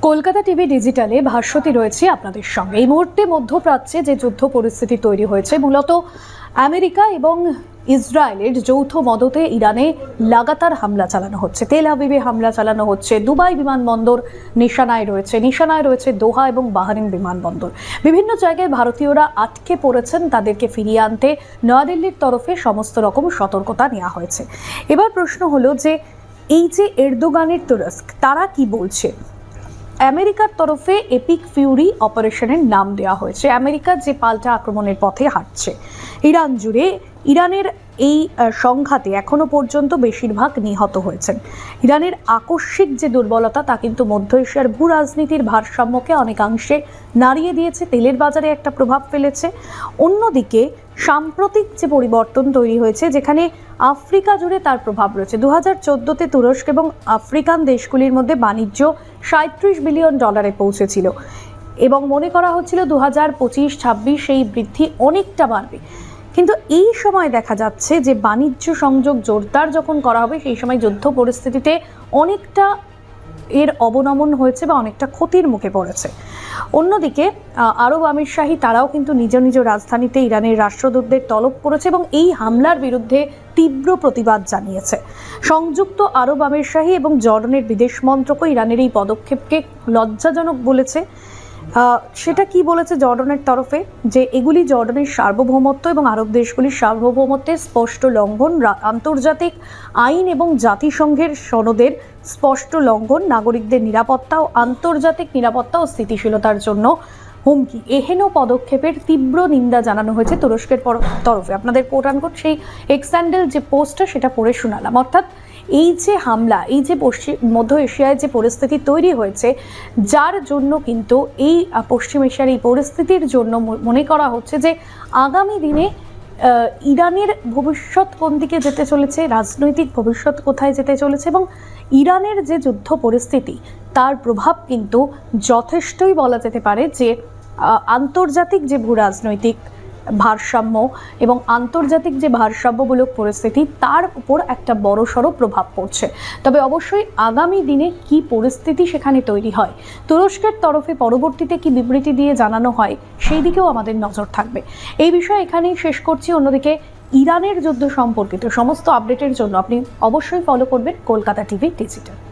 Kolkata TV ডিজিটালে Bhaswati রয়েছে আপনাদের সঙ্গে। এই মুহূর্তে মধ্যপ্রাচ্যে যে যুদ্ধ পরিস্থিতি তৈরি হয়েছে, মূলত আমেরিকা এবং ইসরায়েলের যৌথ মদতে ইরানে লাগাতার হামলা চালানো হচ্ছে। তেল আবিবে হামলা চালানো হচ্ছে, দুবাই বিমানবন্দর নিশানায় রয়েছে দোহা এবং বাহরিন বিমানবন্দর। বিভিন্ন জায়গায় ভারতীয়রা আটকে পড়েছেন, তাদেরকে ফিরিয়ে আনতে নয়াদিল্লির তরফে সমস্ত রকম সতর্কতা নেওয়া হয়েছে। এবার প্রশ্ন হলো যে এই যে এরদোগানের তুরস্ক, তারা কি বলছে? আমেরিকার তরফে এপিক ফিউরি অপারেশনের নাম দেওয়া হয়েছে। আমেরিকা যে পাল্টা আক্রমণের পথে হাঁটছে ইরান জুড়ে, ইরানের এই সংঘাতে এখনো পর্যন্ত বেশিরভাগ নিহত হয়েছেন। ইরানের আকস্মিক যে দুর্বলতা, তা কিন্তু মধ্য এশিয়ার ভূ রাজনীতির ভারসাম্যকে অনেকাংশে নাড়িয়ে দিয়েছে, তেলের বাজারে একটা প্রভাব ফেলেছে। অন্যদিকে সাম্প্রতিক যে পরিবর্তন তৈরি হয়েছে, যেখানে আফ্রিকা জুড়ে তার প্রভাব রয়েছে। 2014-তে তুরস্ক এবং আফ্রিকান দেশগুলির মধ্যে বাণিজ্য $37 বিলিয়ন পৌঁছেছিল এবং মনে করা হচ্ছিল 2025-26 সেই বৃদ্ধি অনেকটা বাড়বে। কিন্তু এই সময় দেখা যাচ্ছে যে বাণিজ্য সংযোগ জোরদার যখন করা হবে, সেই সময় যুদ্ধ পরিস্থিতিতে অনেকটা এর অবনমন হয়েছে বা অনেকটা ক্ষতির মুখে পড়েছে। অন্যদিকে আরব আমিরশাহী তারাও কিন্তু নিজ নিজ রাজধানীতে ইরানের রাষ্ট্রদূতদের তলব করেছে এবং এই হামলার বিরুদ্ধে তীব্র প্রতিবাদ জানিয়েছে। সংযুক্ত আরব আমিরশাহী এবং জর্ডানের বিদেশ মন্ত্রকও ইরানের এই পদক্ষেপকে লজ্জাজনক বলেছে। সেটা কি বলেছে জর্ডানের তরফে? যে এগুলি জর্ডানের সার্বভৌমত্ব এবং আরব দেশগুলির সার্বভৌমত্বের স্পষ্ট লঙ্ঘন, আন্তর্জাতিক আইন এবং জাতিসংঘের সনদের স্পষ্ট লঙ্ঘন, নাগরিকদের নিরাপত্তা ও আন্তর্জাতিক নিরাপত্তা ও স্থিতিশীলতার জন্য হুমকি। এহেন পদক্ষেপের তীব্র নিন্দা জানানো হয়েছে তুরস্কের তরফে। আপনাদের কোট আনকোট সেই এক্সান্ডেল যে পোস্টটা, সেটা পড়ে শোনালাম। অর্থাৎ এই যে হামলা, এই যে মধ্য এশিয়ায় যে পরিস্থিতি তৈরি হয়েছে, যার জন্য কিন্তু এই পশ্চিম এশিয়ার এই পরিস্থিতির জন্য মনে করা হচ্ছে যে আগামী দিনে ইরানের ভবিষ্যৎ কোন দিকে যেতে চলেছে, রাজনৈতিক ভবিষ্যৎ কোথায় যেতে চলেছে, এবং ইরানের যে যুদ্ধ পরিস্থিতি, তার প্রভাব কিন্তু যথেষ্টই বলা যেতে পারে যে আন্তর্জাতিক যে ভূ রাজনৈতিক ভারসাম্য এবং আন্তর্জাতিক যে ভারসাম্যমূলক পরিস্থিতি, তার উপর একটা বড়সড় প্রভাব পড়ছে। তবে অবশ্যই আগামী দিনে কি পরিস্থিতি সেখানে তৈরি হয়, তুরস্কের তরফে পরবর্তীতে কি বিবৃতি দিয়ে জানানো হয়, সেই দিকেও আমাদের নজর থাকবে। এই বিষয়ে এখানেই শেষ করছি। অন্যদিকে ইরানের যুদ্ধ সম্পর্কিত সমস্ত আপডেটের জন্য আপনি অবশ্যই ফলো করবেন কলকাতা টিভি ডিজিটাল।